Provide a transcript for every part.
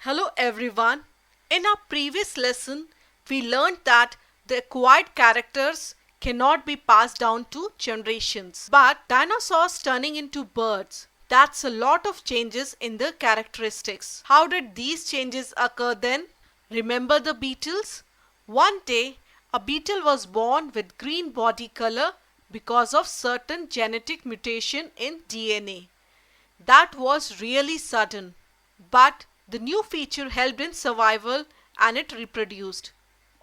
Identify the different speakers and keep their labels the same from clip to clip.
Speaker 1: Hello everyone. In our previous lesson, we learned that the acquired characters cannot be passed down to generations. But dinosaurs turning into birds, that's a lot of changes in the characteristics. How did these changes occur then? Remember the beetles? One day, a beetle was born with green body color because of certain genetic mutation in DNA. That was really sudden, but the new feature helped in survival and it reproduced.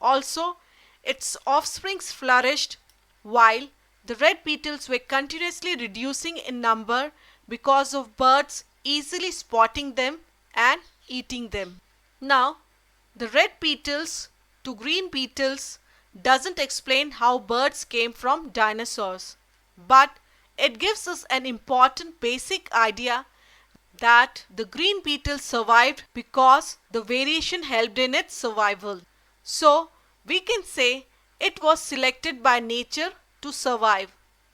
Speaker 1: Also, its offsprings flourished while the red beetles were continuously reducing in number because of birds easily spotting them and eating them. Now, the red beetles to green beetles doesn't explain how birds came from dinosaurs, but it gives us an important basic idea that the green beetle survived because the variation helped in its survival. So, we can say it was selected by nature to survive.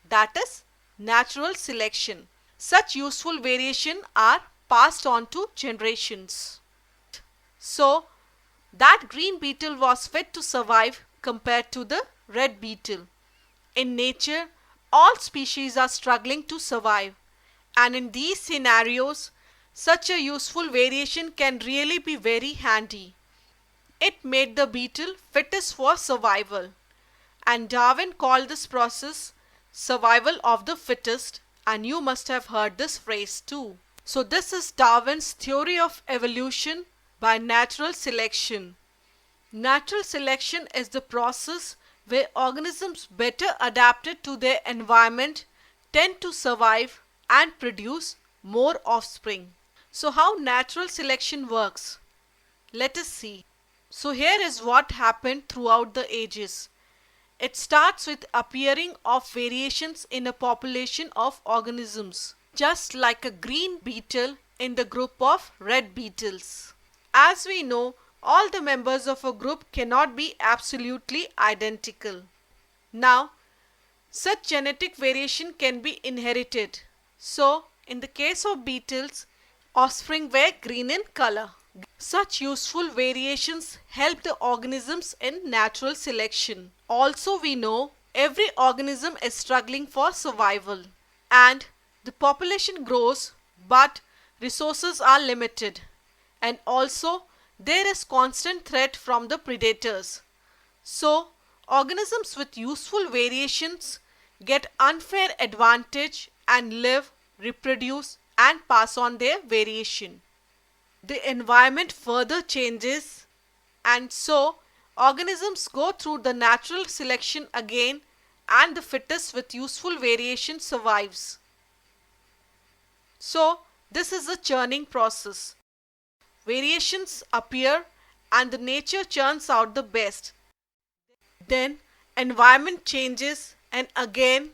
Speaker 1: That is natural selection. Such useful variation are passed on to generations. So, that green beetle was fit to survive compared to the red beetle. In nature, all species are struggling to survive, and in these scenarios, such a useful variation can really be very handy. It made the beetle fittest for survival, and Darwin called this process survival of the fittest, and you must have heard this phrase too. So this is Darwin's theory of evolution by natural selection. Natural selection is the process where organisms better adapted to their environment tend to survive and produce more offspring. So how natural selection works? Let us see. So here is what happened throughout the ages. It starts with appearing of variations in a population of organisms, just like a green beetle in the group of red beetles. As we know, all the members of a group cannot be absolutely identical. Now, such genetic variation can be inherited. So, in the case of beetles, offspring were green in color. Such useful variations help the organisms in natural selection. Also, we know every organism is struggling for survival, and the population grows, but resources are limited, and also there is constant threat from the predators. So, organisms with useful variations get unfair advantage and live, reproduce and pass on their variation. The environment further changes, and so organisms go through the natural selection again, and the fittest with useful variation survives. So, this is a churning process. Variations appear and the nature churns out the best. Then environment changes and again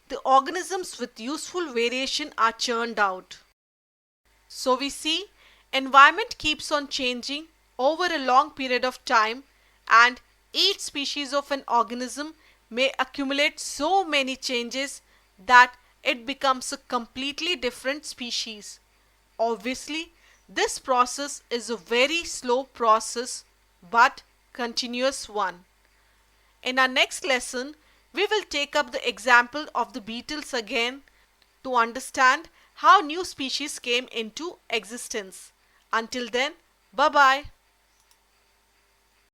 Speaker 1: the organisms with useful variation are churned out. So we see environment keeps on changing over a long period of time, and each species of an organism may accumulate so many changes that it becomes a completely different species. Obviously, this process is a very slow process but continuous one. In our next lesson, we will take up the example of the beetles again to understand how new species came into existence. Until then, bye-bye.